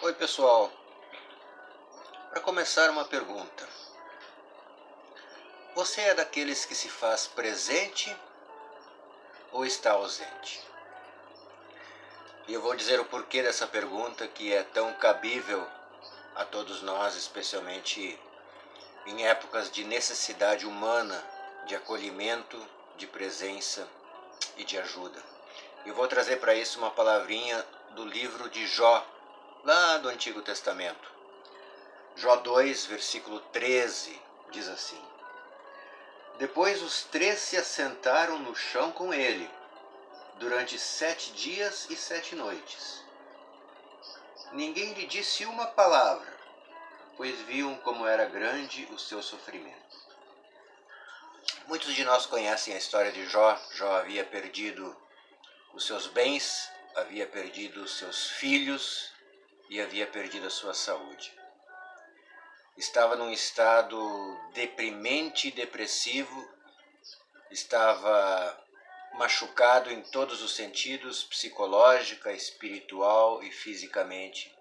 Oi, pessoal. Para começar, uma pergunta. Você é daqueles que se faz presente ou está ausente? E eu vou dizer o porquê dessa pergunta, que é tão cabível a todos nós, especialmente em épocas de necessidade humana, de acolhimento, de presença e de ajuda. Eu vou trazer para isso uma palavrinha do livro de Jó, lá do Antigo Testamento. Jó 2, versículo 13, diz assim: Depois os 3 se assentaram no chão com ele, durante 7 dias e 7 noites. Ninguém lhe disse uma palavra, pois viam como era grande o seu sofrimento. Muitos de nós conhecem a história de Jó. Jó havia perdido os seus bens, havia perdido os seus filhos e havia perdido a sua saúde. Estava num estado deprimente e depressivo, estava machucado em todos os sentidos, psicológica, espiritual e fisicamente.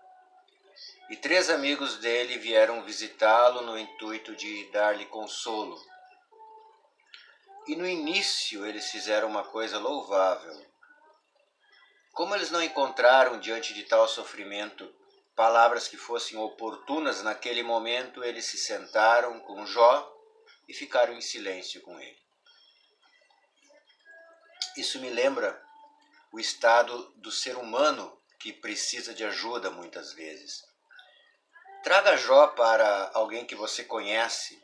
E 3 amigos dele vieram visitá-lo no intuito de dar-lhe consolo. E no início eles fizeram uma coisa louvável. Como eles não encontraram diante de tal sofrimento palavras que fossem oportunas naquele momento, eles se sentaram com Jó e ficaram em silêncio com ele. Isso me lembra o estado do ser humano que precisa de ajuda muitas vezes. Traga Jó para alguém que você conhece,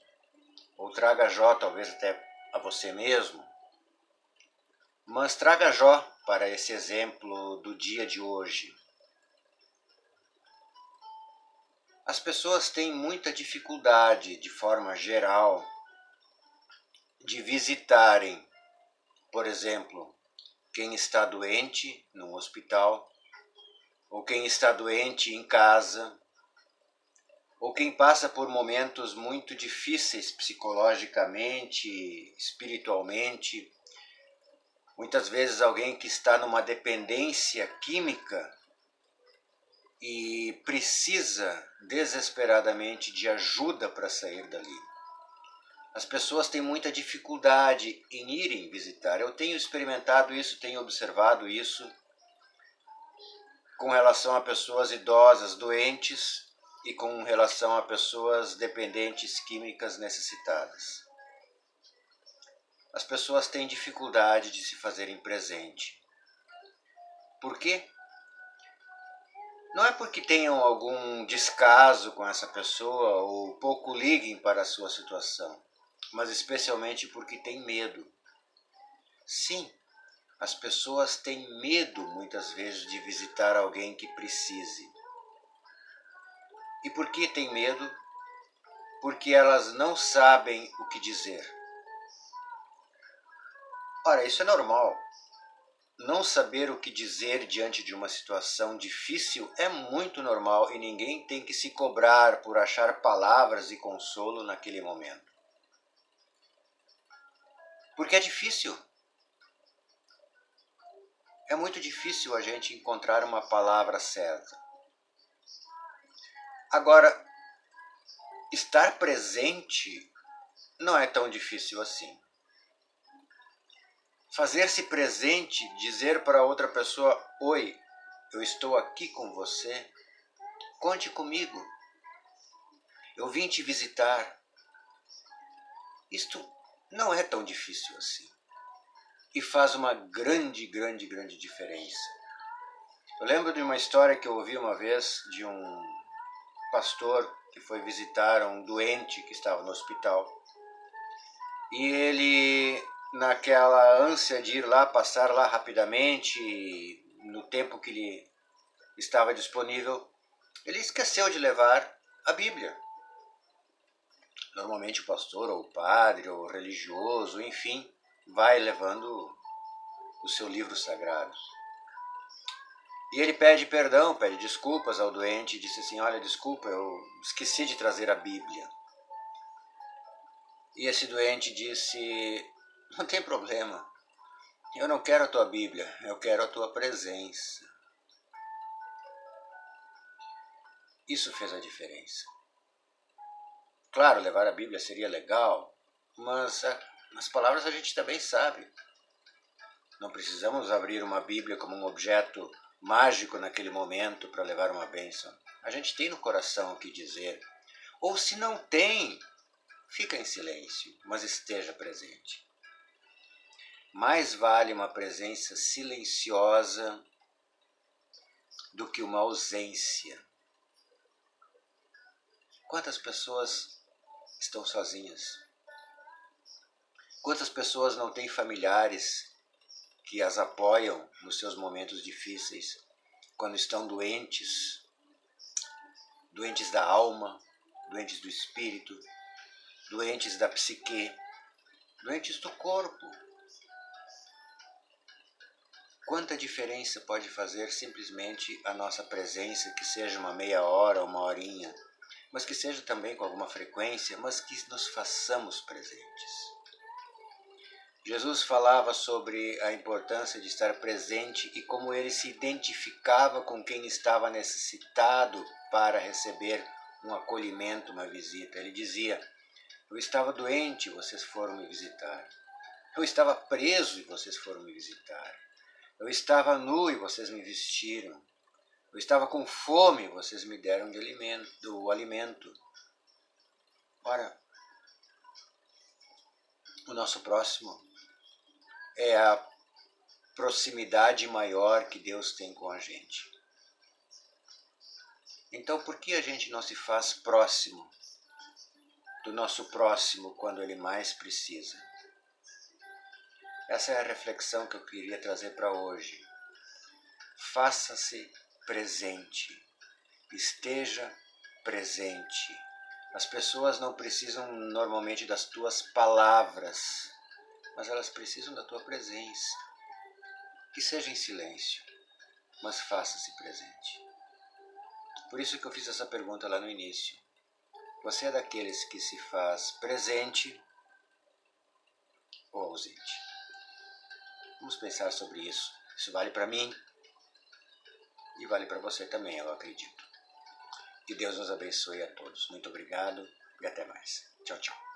ou traga Jó talvez até a você mesmo, mas traga Jó para esse exemplo do dia de hoje. As pessoas têm muita dificuldade, de forma geral, de visitarem, por exemplo, quem está doente num hospital, ou quem está doente em casa, ou quem passa por momentos muito difíceis psicologicamente, espiritualmente. Muitas vezes alguém que está numa dependência química e precisa desesperadamente de ajuda para sair dali. As pessoas têm muita dificuldade em irem visitar. Eu tenho experimentado isso, tenho observado isso com relação a pessoas idosas, doentes, e com relação a pessoas dependentes químicas necessitadas. As pessoas têm dificuldade de se fazerem presente. Por quê? Não é porque tenham algum descaso com essa pessoa ou pouco liguem para a sua situação, mas especialmente porque têm medo. Sim, as pessoas têm medo muitas vezes de visitar alguém que precise. E por que têm medo? Porque elas não sabem o que dizer. Ora, isso é normal. Não saber o que dizer diante de uma situação difícil é muito normal e ninguém tem que se cobrar por achar palavras de consolo naquele momento. Porque é difícil. É muito difícil a gente encontrar uma palavra certa. Agora, estar presente não é tão difícil assim. Fazer-se presente, dizer para outra pessoa: oi, eu estou aqui com você, conte comigo, eu vim te visitar. Isto não é tão difícil assim. E faz uma grande diferença. Eu lembro de uma história que eu ouvi uma vez de um pastor que foi visitar um doente que estava no hospital. E ele, naquela ânsia de ir lá, passar lá rapidamente, no tempo que lhe estava disponível, ele esqueceu de levar a Bíblia. Normalmente o pastor, ou o padre, ou o religioso, enfim, vai levando o seu livro sagrado. E ele pede perdão, pede desculpas ao doente e disse assim: olha, desculpa, eu esqueci de trazer a Bíblia. E esse doente disse: não tem problema, eu não quero a tua Bíblia, eu quero a tua presença. Isso fez a diferença. Claro, levar a Bíblia seria legal, mas as palavras a gente também sabe. Não precisamos abrir uma Bíblia como um objeto mágico naquele momento para levar uma bênção. A gente tem no coração o que dizer. Ou se não tem, fica em silêncio, mas esteja presente. Mais vale uma presença silenciosa do que uma ausência. Quantas pessoas estão sozinhas? Quantas pessoas não têm familiares que as apoiam nos seus momentos difíceis, quando estão doentes, doentes da alma, doentes do espírito, doentes da psique, doentes do corpo? Quanta diferença pode fazer simplesmente a nossa presença, que seja uma meia hora, uma horinha, mas que seja também com alguma frequência, mas que nos façamos presentes. Jesus falava sobre a importância de estar presente e como ele se identificava com quem estava necessitado para receber um acolhimento, uma visita. Ele dizia: eu estava doente e vocês foram me visitar. Eu estava preso e vocês foram me visitar. Eu estava nu e vocês me vestiram. Eu estava com fome e vocês me deram o alimento. Ora, o nosso próximo é a proximidade maior que Deus tem com a gente. Então, por que a gente não se faz próximo do nosso próximo quando ele mais precisa? Essa é a reflexão que eu queria trazer para hoje. Faça-se presente. Esteja presente. As pessoas não precisam normalmente das tuas palavras, mas elas precisam da tua presença. Que seja em silêncio, mas faça-se presente. Por isso que eu fiz essa pergunta lá no início. Você é daqueles que se faz presente ou ausente? Vamos pensar sobre isso. Isso vale para mim e vale para você também, eu acredito. Que Deus nos abençoe a todos. Muito obrigado e até mais. Tchau, tchau.